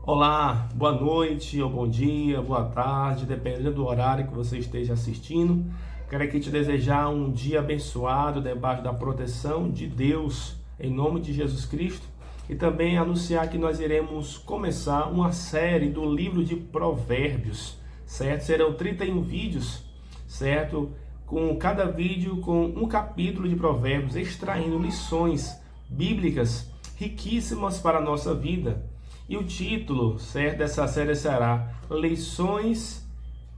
Olá, boa noite, ou bom dia, boa tarde, dependendo do horário que você esteja assistindo. Quero aqui te desejar um dia abençoado debaixo da proteção de Deus, em nome de Jesus Cristo. E também anunciar que nós iremos começar uma série do livro de Provérbios, certo? Serão 31 vídeos, certo? Com cada vídeo com um capítulo de Provérbios, extraindo lições bíblicas riquíssimas para a nossa vida. E o título, certo, dessa série será Lições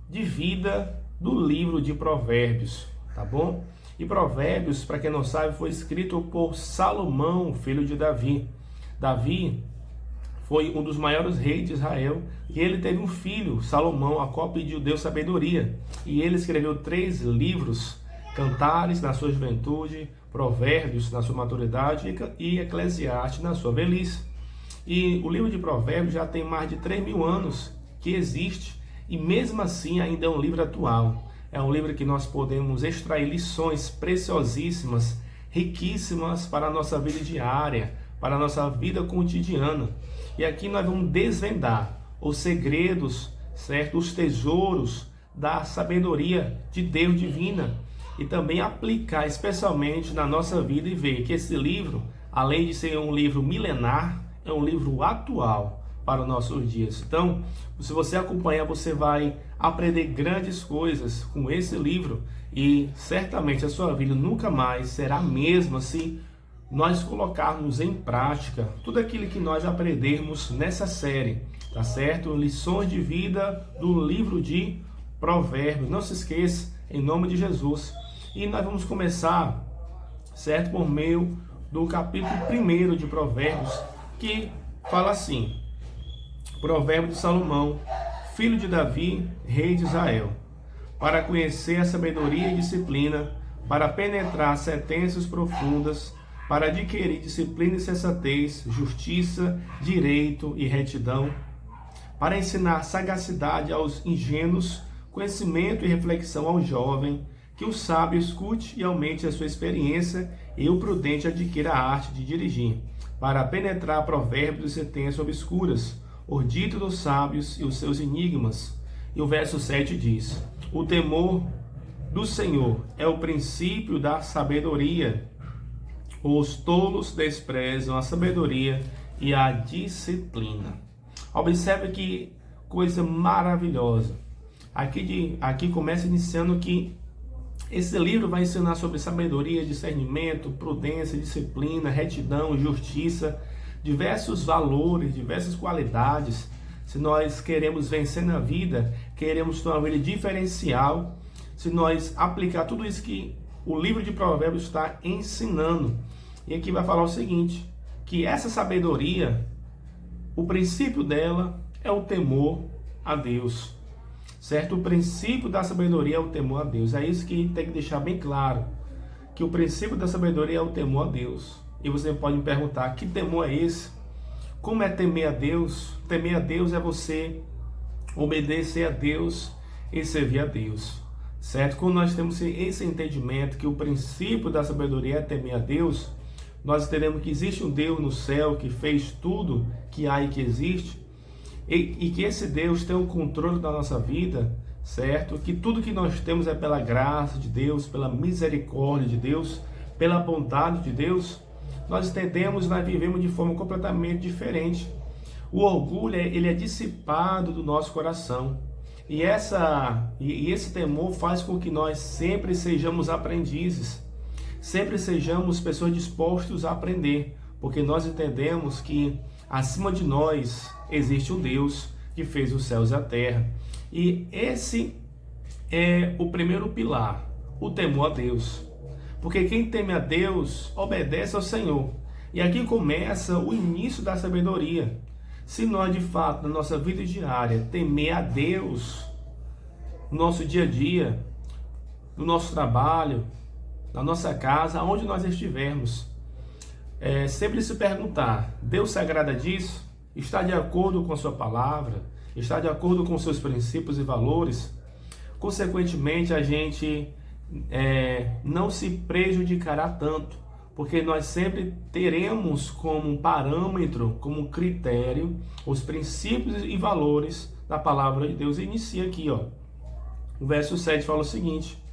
de Vida do livro de Provérbios, tá bom? E Provérbios, para quem não sabe, foi escrito por Salomão, filho de Davi. Davi foi um dos maiores reis de Israel e ele teve um filho, Salomão, a qual pediu Deus sabedoria. E ele escreveu 3 livros, Cantares na sua juventude, Provérbios na sua maturidade e Eclesiastes na sua velhice. E o livro de Provérbios já tem mais de 3.000 anos que existe e mesmo assim ainda é um livro atual. É um livro que nós podemos extrair lições preciosíssimas, riquíssimas para a nossa vida diária, para a nossa vida cotidiana. E aqui nós vamos desvendar os segredos, certo? Os tesouros da sabedoria de Deus divina e também aplicar especialmente na nossa vida e ver que esse livro, além de ser um livro milenar, é um livro atual para os nossos dias. Então, se você acompanhar, você vai aprender grandes coisas com esse livro e certamente a sua vida nunca mais será a mesma se nós colocarmos em prática tudo aquilo que nós aprendermos nessa série, tá certo? Lições de vida do livro de Provérbios. Não se esqueça, em nome de Jesus. E nós vamos começar, certo, por meio do capítulo 1 de Provérbios, que fala assim: Provérbio de Salomão, filho de Davi, rei de Israel, para conhecer a sabedoria e disciplina, para penetrar sentenças profundas, para adquirir disciplina e sensatez, justiça, direito e retidão, para ensinar sagacidade aos ingênuos, conhecimento e reflexão ao jovem, que o sábio escute e aumente a sua experiência, e o prudente adquira a arte de dirigir, para penetrar provérbios e sentenças obscuras, o dito dos sábios e os seus enigmas. E o verso 7 diz: o temor do Senhor é o princípio da sabedoria. Os tolos desprezam a sabedoria e a disciplina. Observe que coisa maravilhosa. Aqui começa iniciando que esse livro vai ensinar sobre sabedoria, discernimento, prudência, disciplina, retidão, justiça, diversos valores, diversas qualidades. Se nós queremos vencer na vida, queremos ter uma vida diferencial, se nós aplicar tudo isso que o livro de Provérbios está ensinando. E aqui vai falar o seguinte, que essa sabedoria, o princípio dela é o temor a Deus. Certo? O princípio da sabedoria é o temor a Deus. É isso que tem que deixar bem claro. Que o princípio da sabedoria é o temor a Deus. E você pode me perguntar, que temor é esse? Como é temer a Deus? Temer a Deus é você obedecer a Deus e servir a Deus. Certo? Quando nós temos esse entendimento que o princípio da sabedoria é temer a Deus, nós entendemos que existe um Deus no céu que fez tudo que há e que existe. E que esse Deus tem o controle da nossa vida, certo? Que tudo que nós temos é pela graça de Deus, pela misericórdia de Deus, pela bondade de Deus. Nós entendemos e nós vivemos de forma completamente diferente. O orgulho, ele é dissipado do nosso coração. E esse temor faz com que nós sempre sejamos aprendizes, sempre sejamos pessoas dispostas a aprender, porque nós entendemos que acima de nós existe um Deus que fez os céus e a terra. E esse é o primeiro pilar, o temor a Deus. Porque quem teme a Deus obedece ao Senhor. E aqui começa o início da sabedoria. Se nós de fato na nossa vida diária temer a Deus, no nosso dia a dia, no nosso trabalho, na nossa casa, aonde nós estivermos, sempre se perguntar, Deus se agrada disso? Está de acordo com a sua palavra? Está de acordo com seus princípios e valores? Consequentemente, a gente não se prejudicará tanto, porque nós sempre teremos como parâmetro, como critério, os princípios e valores da palavra de Deus. E inicia aqui, ó. O verso 7 fala o seguinte: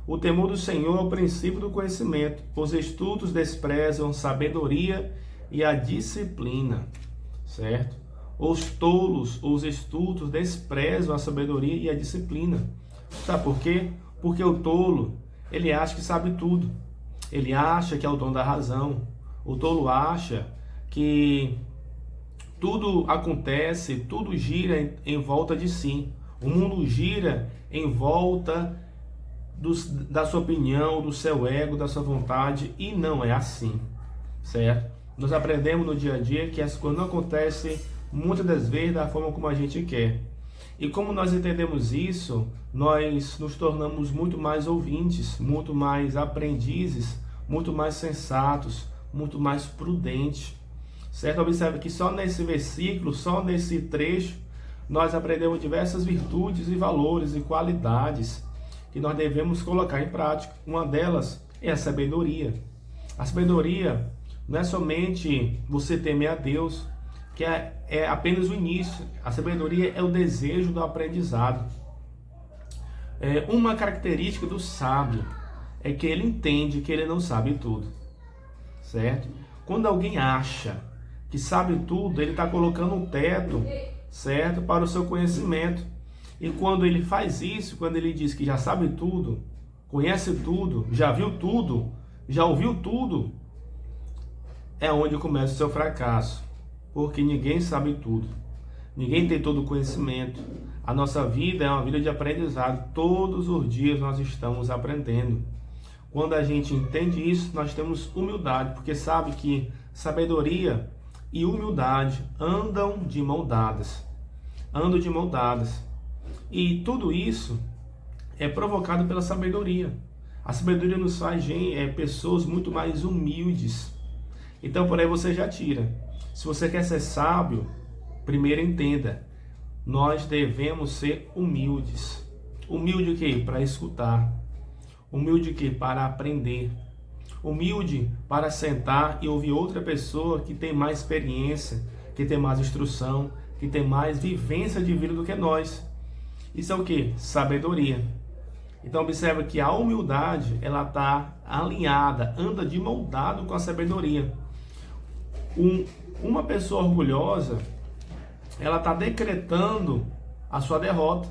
o temor do Senhor é o princípio do conhecimento, os estudos desprezam a sabedoria e a disciplina, certo? Os tolos, os estudos desprezam a sabedoria e a disciplina. Sabe por quê? Porque o tolo, ele acha que sabe tudo. Ele acha que é o dono da razão. O tolo acha que tudo acontece, tudo gira em volta de si. O mundo gira em volta da sua opinião, do seu ego, da sua vontade, e não é assim, certo? Nós aprendemos no dia a dia que as coisas não acontecem muitas das vezes da forma como a gente quer. E como nós entendemos isso, nós nos tornamos muito mais ouvintes, muito mais aprendizes, muito mais sensatos, muito mais prudentes, certo? Observe que só nesse versículo, só nesse trecho, nós aprendemos diversas virtudes e valores e qualidades que nós devemos colocar em prática. Uma delas é a sabedoria. A sabedoria não é somente você temer a Deus, que é apenas o início. A sabedoria é o desejo do aprendizado. Uma característica do sábio é que ele entende que ele não sabe tudo, certo? Quando alguém acha que sabe tudo, ele está colocando um teto, certo, para o seu conhecimento. E quando ele faz isso, quando ele diz que já sabe tudo, conhece tudo, já viu tudo, já ouviu tudo, é onde começa o seu fracasso. Porque ninguém sabe tudo. Ninguém tem todo o conhecimento. A nossa vida é uma vida de aprendizado. Todos os dias nós estamos aprendendo. Quando a gente entende isso, nós temos humildade, porque sabe que sabedoria e humildade andam de mão dadas. Andam de mão dadas. E tudo isso é provocado pela sabedoria. A sabedoria nos faz pessoas muito mais humildes. Então por aí você já tira. Se você quer ser sábio, primeiro entenda, nós devemos ser humildes. Humilde o quê? Para escutar. Humilde o quê? Para aprender. Humilde para sentar e ouvir outra pessoa que tem mais experiência, que tem mais instrução, que tem mais vivência de vida do que nós. Isso é o quê? Sabedoria. Então observa que a humildade, ela está alinhada, anda de mão dada com a sabedoria. Uma pessoa orgulhosa, ela está decretando a sua derrota,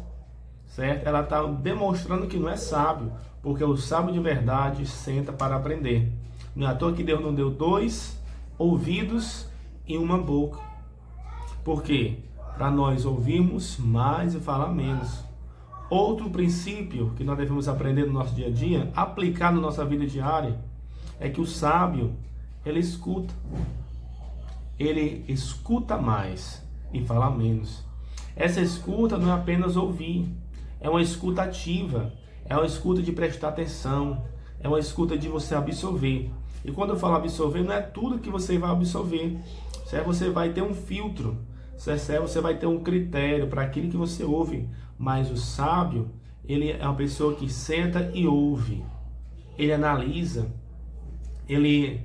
certo? Ela está demonstrando que não é sábio, porque o sábio de verdade senta para aprender. Não é à toa que Deus não deu 2 ouvidos e uma boca. Por quê? Para nós ouvirmos mais e falar menos. Outro princípio que nós devemos aprender no nosso dia a dia, aplicar na nossa vida diária, é que o sábio, ele escuta. Ele escuta mais e fala menos. Essa escuta não é apenas ouvir, é uma escuta ativa, é uma escuta de prestar atenção, é uma escuta de você absorver. E quando eu falo absorver, não é tudo que você vai absorver, certo? Você vai ter um filtro, certo? Você vai ter um critério para aquilo que você ouve. Mas o sábio, ele é uma pessoa que senta e ouve, ele analisa, ele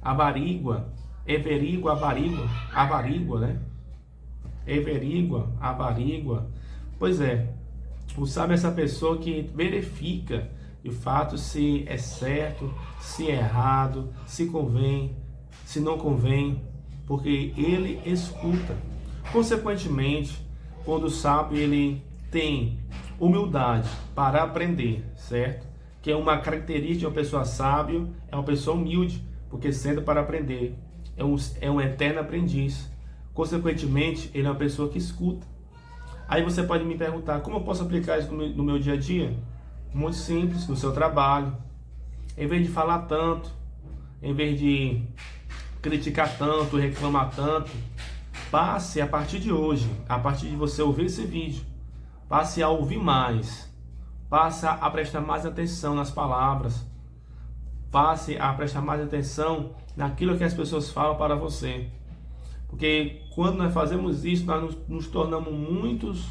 avarigua, né? Avarigua. Pois é, o sábio é essa pessoa que verifica de fato se é certo, se é errado, se convém, se não convém, porque ele escuta. Consequentemente, quando o sábio ele tem humildade para aprender, certo? Que é uma característica de uma pessoa sábia, é uma pessoa humilde, porque senta para aprender, é um eterno aprendiz. Consequentemente, ele é uma pessoa que escuta. Aí você pode me perguntar, como eu posso aplicar isso no meu dia a dia? Muito simples, no seu trabalho. Em vez de falar tanto, em vez de criticar tanto, reclamar tanto, passe a partir de hoje, a partir de você ouvir esse vídeo, passe a ouvir mais, passe a prestar mais atenção nas palavras, passe a prestar mais atenção naquilo que as pessoas falam para você. Porque quando nós fazemos isso, nós nos tornamos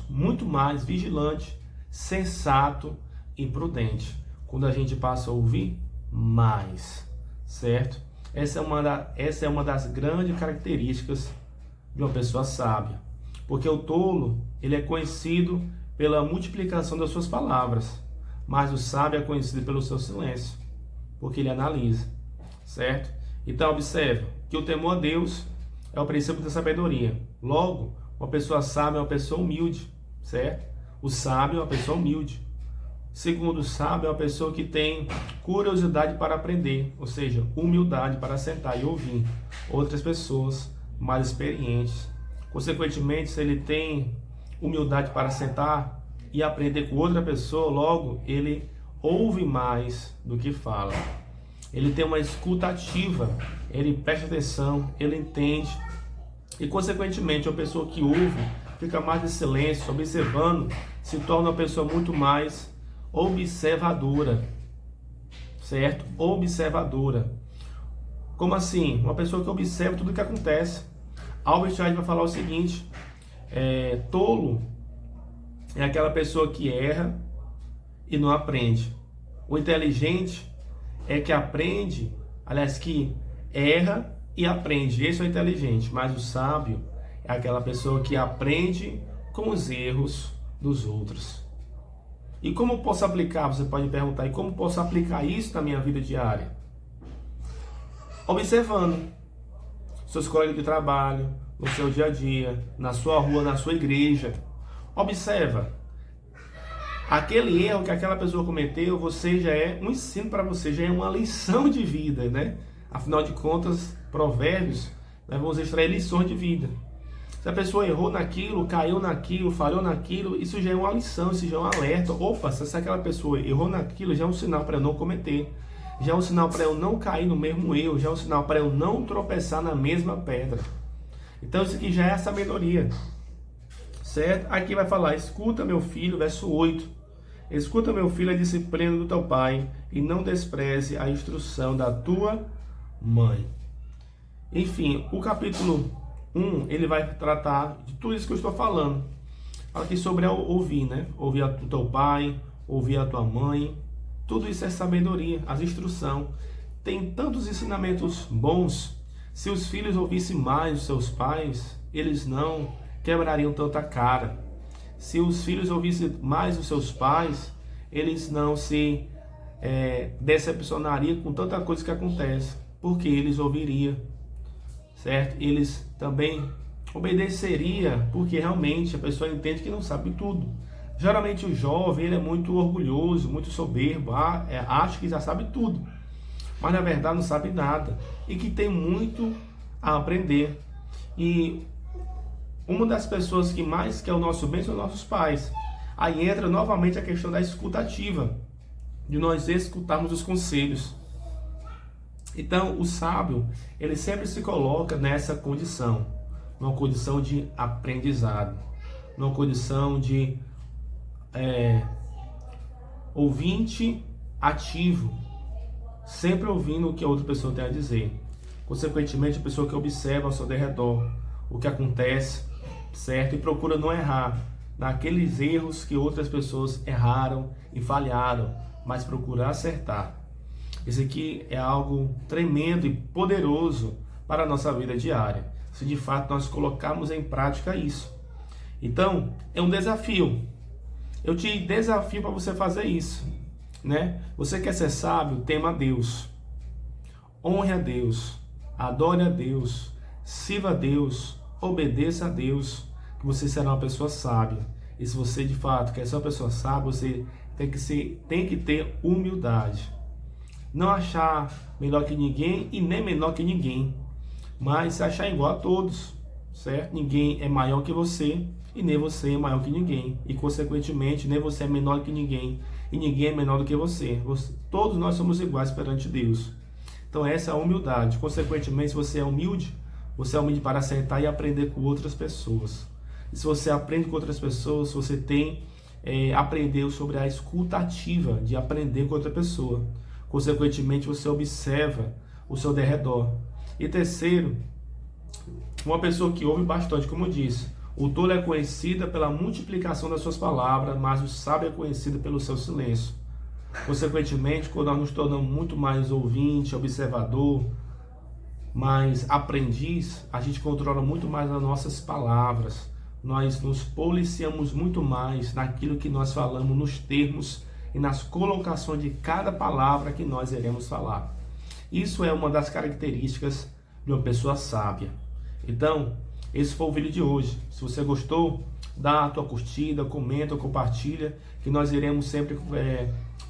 muito mais vigilante, sensato e prudente. Quando a gente passa a ouvir mais, certo? Essa é uma das grandes características de uma pessoa sábia. Porque o tolo, ele é conhecido pela multiplicação das suas palavras, mas o sábio é conhecido pelo seu silêncio, porque ele analisa, certo? Então observe que o temor a Deus é o princípio da sabedoria. Logo, uma pessoa sábia é uma pessoa humilde, certo? O sábio é uma pessoa humilde. Segundo, o sábio é uma pessoa que tem curiosidade para aprender, ou seja, humildade para sentar e ouvir outras pessoas mais experientes. Consequentemente, se ele tem humildade para sentar e aprender com outra pessoa, logo ele ouve mais do que fala. Ele tem uma escuta ativa, ele presta atenção, ele entende. E consequentemente, uma pessoa que ouve, fica mais em silêncio, observando, se torna uma pessoa muito mais observadora, certo? Observadora. Como assim? Uma pessoa que observa tudo o que acontece. Albert Einstein vai falar o seguinte: tolo é aquela pessoa que erra e não aprende. O inteligente é que aprende, aliás, que erra e aprende. Esse é o inteligente. Mas o sábio é aquela pessoa que aprende com os erros dos outros. E como posso aplicar? Você pode perguntar, e como posso aplicar isso na minha vida diária? Observando seus colegas de trabalho, no seu dia a dia, na sua rua, na sua igreja. Observa. Aquele erro que aquela pessoa cometeu, você já é um ensino para você, já é uma lição de vida, né? Afinal de contas, provérbios, nós vamos extrair lições de vida. Se a pessoa errou naquilo, caiu naquilo, falhou naquilo, isso já é uma lição, isso já é um alerta. Opa, se aquela pessoa errou naquilo, já é um sinal para eu não cometer. Já é um sinal para eu não cair no mesmo erro, já é um sinal para eu não tropeçar na mesma pedra. Então isso aqui já é a sabedoria, certo? Aqui vai falar: escuta, meu filho, verso 8. Escuta, meu filho, a disciplina do teu pai, e não despreze a instrução da tua mãe. Enfim, o capítulo 1, ele vai tratar de tudo isso que eu estou falando. Fala aqui sobre ouvir, né? Ouvir o teu pai, ouvir a tua mãe. Tudo isso é sabedoria, as instruções. Tem tantos ensinamentos bons. Se os filhos ouvissem mais os seus pais, eles não quebrariam tanta cara. Se os filhos ouvissem mais os seus pais, eles não se decepcionariam com tanta coisa que acontece, porque eles ouviriam, certo? Eles também obedeceriam, porque realmente a pessoa entende que não sabe tudo. Geralmente o jovem, ele é muito orgulhoso, muito soberbo, acha que já sabe tudo, mas na verdade não sabe nada, e que tem muito a aprender. E uma das pessoas que mais quer o nosso bem são nossos pais. Aí entra novamente a questão da escuta ativa, de nós escutarmos os conselhos. Então o sábio, ele sempre se coloca nessa condição, numa condição de aprendizado, numa condição de ouvinte ativo, sempre ouvindo o que a outra pessoa tem a dizer. Consequentemente, a pessoa que observa ao seu derredor o que acontece, certo? E procura não errar naqueles erros que outras pessoas erraram e falharam, mas procura acertar. Isso aqui é algo tremendo e poderoso para a nossa vida diária, se de fato nós colocarmos em prática isso. Então, é um desafio. Eu te desafio para você fazer isso, né? Você quer ser sábio? Tema a Deus. Honre a Deus. Adore a Deus. Sirva a Deus. Obedeça a Deus, que você será uma pessoa sábia. E se você de fato quer ser uma pessoa sábia, você tem que ter humildade. Não achar melhor que ninguém e nem menor que ninguém, mas se achar igual a todos, certo? Ninguém é maior que você e nem você é maior que ninguém. E consequentemente, nem você é menor que ninguém e ninguém é menor do que você. Todos nós somos iguais perante Deus. Então essa é a humildade. Consequentemente, se você é humilde para aceitar e aprender com outras pessoas. E se você aprende com outras pessoas, você tem aprendeu sobre a escuta ativa de aprender com outra pessoa. Consequentemente, você observa o seu derredor. E terceiro, uma pessoa que ouve bastante, como eu disse. O tolo é conhecida pela multiplicação das suas palavras, mas o sábio é conhecido pelo seu silêncio. Consequentemente, quando nós nos tornamos muito mais ouvinte, observador, mais aprendiz, a gente controla muito mais as nossas palavras. Nós nos policiamos muito mais naquilo que nós falamos, nos termos e nas colocações de cada palavra que nós iremos falar. Isso é uma das características de uma pessoa sábia. Então, esse foi o vídeo de hoje. Se você gostou, dá a tua curtida, comenta, compartilha, que nós iremos sempre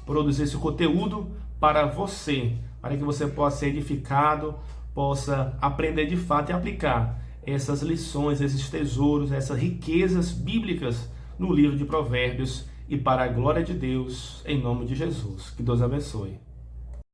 produzir esse conteúdo para você, para que você possa ser edificado, possa aprender de fato e aplicar essas lições, esses tesouros, essas riquezas bíblicas no livro de Provérbios, e para a glória de Deus, em nome de Jesus. Que Deus abençoe.